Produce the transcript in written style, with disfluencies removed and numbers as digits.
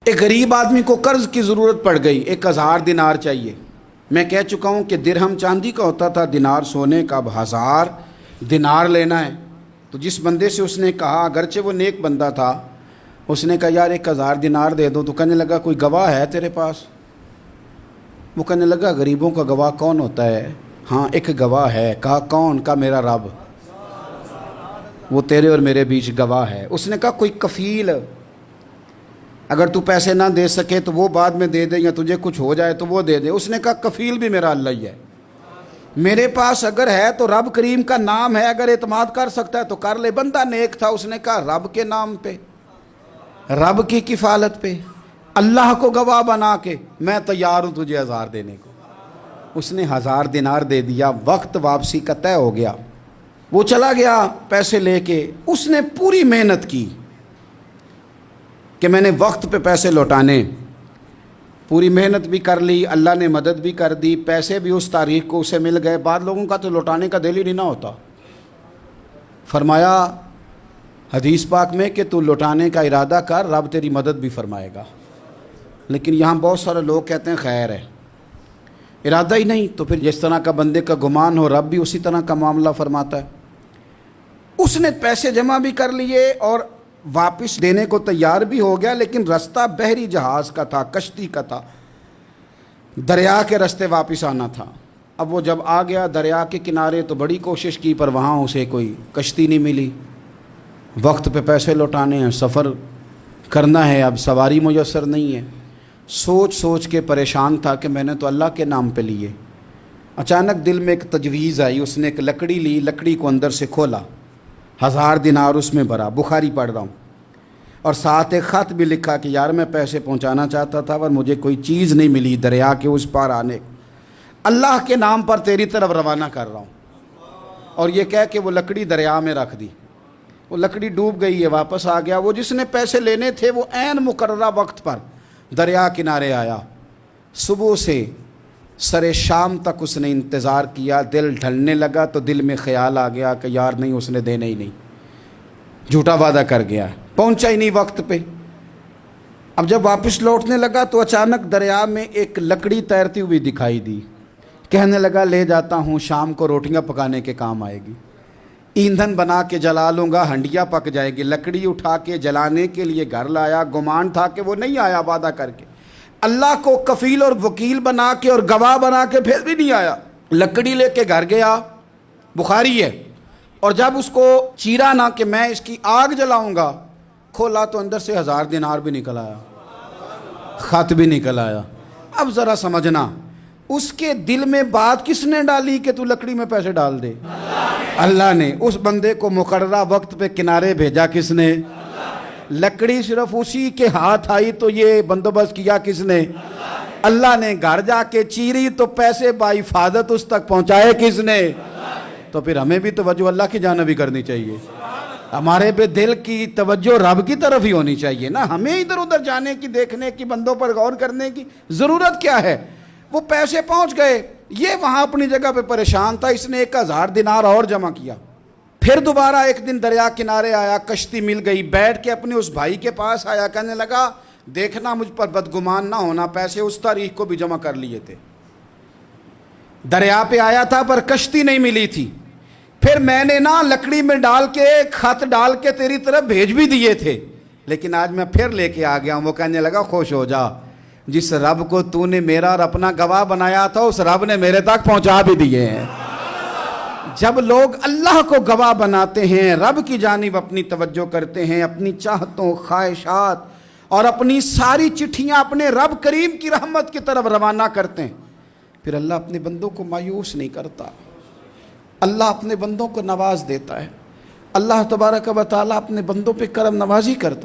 ایک غریب آدمی کو قرض کی ضرورت پڑ گئی، 1000 دینار چاہیے۔ میں کہہ چکا ہوں کہ درہم چاندی کا ہوتا تھا، دینار سونے کا، اب 1000 دینار لینا ہے۔ تو جس بندے سے اس نے کہا، اگرچہ وہ نیک بندہ تھا، اس نے کہا یار 1000 دینار دے دو، تو کہنے لگا کوئی گواہ ہے تیرے پاس؟ وہ کہنے لگا غریبوں کا گواہ کون ہوتا ہے؟ ہاں ایک گواہ ہے۔ کہا کون؟ کہا میرا رب، وہ تیرے اور میرے بیچ گواہ ہے۔ اس نے کہا کوئی کفیل، اگر تو پیسے نہ دے سکے تو وہ بعد میں دے دے، یا تجھے کچھ ہو جائے تو وہ دے دے۔ اس نے کہا کفیل بھی میرا اللہ ہی ہے، میرے پاس اگر ہے تو رب کریم کا نام ہے، اگر اعتماد کر سکتا ہے تو کر لے۔ بندہ نیک تھا، اس نے کہا رب کے نام پہ، رب کی کفالت پہ، اللہ کو گواہ بنا کے میں تیار ہوں تجھے 1000 دینے کو۔ اس نے 1000 دینار دے دیا، وقت واپسی کا طے ہو گیا، وہ چلا گیا پیسے لے کے۔ اس نے پوری محنت کی کہ میں نے وقت پہ پیسے لوٹانے، پوری محنت بھی کر لی، اللہ نے مدد بھی کر دی، پیسے بھی اس تاریخ کو اسے مل گئے۔ بعض لوگوں کا تو لوٹانے کا دل ہی نہیں نہ ہوتا۔ فرمایا حدیث پاک میں کہ تو لوٹانے کا ارادہ کر، رب تیری مدد بھی فرمائے گا۔ لیکن یہاں بہت سارے لوگ کہتے ہیں خیر ہے، ارادہ ہی نہیں، تو پھر جس طرح کا بندے کا گمان ہو رب بھی اسی طرح کا معاملہ فرماتا ہے۔ اس نے پیسے جمع بھی کر لیے اور واپس دینے کو تیار بھی ہو گیا، لیکن رستہ بحری جہاز کا تھا، کشتی کا تھا، دریا کے رستے واپس آنا تھا۔ اب وہ جب آ گیا دریا کے کنارے تو بڑی کوشش کی، پر وہاں اسے کوئی کشتی نہیں ملی۔ وقت پہ پیسے لوٹانے ہیں، سفر کرنا ہے، اب سواری میسر نہیں ہے۔ سوچ سوچ کے پریشان تھا کہ میں نے تو اللہ کے نام پہ لیے۔ اچانک دل میں ایک تجویز آئی، اس نے ایک لکڑی لی، لکڑی کو اندر سے کھولا، 1000 دینار اس میں بھرا، بخاری پڑھ رہا ہوں، اور ساتھ ایک خط بھی لکھا کہ یار میں پیسے پہنچانا چاہتا تھا پر مجھے کوئی چیز نہیں ملی دریا کے اس پار آنے، اللہ کے نام پر تیری طرف روانہ کر رہا ہوں۔ اور یہ کہہ کہ وہ لکڑی دریا میں رکھ دی، وہ لکڑی ڈوب گئی ہے، واپس آ گیا۔ وہ جس نے پیسے لینے تھے وہ عین مقررہ وقت پر دریا کنارے آیا۔ صبح سے سر شام تک اس نے انتظار کیا، دل ڈھلنے لگا تو دل میں خیال آ گیا کہ یار نہیں، اس نے دینا ہی نہیں، جھوٹا وعدہ کر گیا، پہنچا ہی نہیں وقت پہ۔ اب جب واپس لوٹنے لگا تو اچانک دریا میں ایک لکڑی تیرتی ہوئی دکھائی دی، کہنے لگا لے جاتا ہوں، شام کو روٹیاں پکانے کے کام آئے گی، ایندھن بنا کے جلا لوں گا، ہنڈیا پک جائے گی۔ لکڑی اٹھا کے جلانے کے لیے گھر لایا، گمان تھا کہ وہ نہیں آیا وعدہ کر کے، اللہ کو کفیل اور وکیل بنا کے اور گواہ بنا کے پھر بھی نہیں آیا۔ لکڑی لے کے گھر گیا، بخاری ہے، اور جب اس کو چیرا نہ کہ میں اس کی آگ جلاؤں گا، کھولا تو اندر سے 1000 دینار بھی نکل آیا، خط بھی نکل آیا۔ اب ذرا سمجھنا، اس کے دل میں بات کس نے ڈالی کہ تو لکڑی میں پیسے ڈال دے؟ اللہ نے۔ اس بندے کو مقررہ وقت پہ کنارے بھیجا کس نے؟ لکڑی صرف اسی کے ہاتھ آئی تو یہ بندوبست کیا کس نے؟ اللہ نے۔ گھر جا کے چیری تو پیسے بحفاظت اس تک پہنچائے کس نے؟ تو پھر ہمیں بھی توجہ اللہ کی جانب ہی کرنی چاہیے، ہمارے پہ دل کی توجہ رب کی طرف ہی ہونی چاہیے نا، ہمیں ادھر ادھر جانے کی، دیکھنے کی، بندوں پر غور کرنے کی ضرورت کیا ہے؟ وہ پیسے پہنچ گئے، یہ وہاں اپنی جگہ پہ پریشان تھا، اس نے 1000 دینار اور جمع کیا۔ پھر دوبارہ ایک دن دریا کنارے آیا، کشتی مل گئی، بیٹھ کے اپنے اس بھائی کے پاس آیا، کہنے لگا دیکھنا مجھ پر بدگمان نہ ہونا، پیسے اس تاریخ کو بھی جمع کر لیے تھے، دریا پہ آیا تھا پر کشتی نہیں ملی تھی، پھر میں نے نا لکڑی میں ڈال کے خط ڈال کے تیری طرف بھیج بھی دیے تھے، لیکن آج میں پھر لے کے آ گیا ہوں۔ وہ کہنے لگا خوش ہو جا، جس رب کو تو نے میرا اور اپنا گواہ بنایا تھا اس رب نے میرے تک پہنچا بھی دیے ہیں۔ جب لوگ اللہ کو گواہ بناتے ہیں، رب کی جانب اپنی توجہ کرتے ہیں، اپنی چاہتوں، خواہشات اور اپنی ساری چٹھیاں اپنے رب کریم کی رحمت کی طرف روانہ کرتے ہیں، پھر اللہ اپنے بندوں کو مایوس نہیں کرتا، اللہ اپنے بندوں کو نواز دیتا ہے، اللہ تبارک و تعالیٰ اپنے بندوں پہ کرم نوازی کرتا ہے۔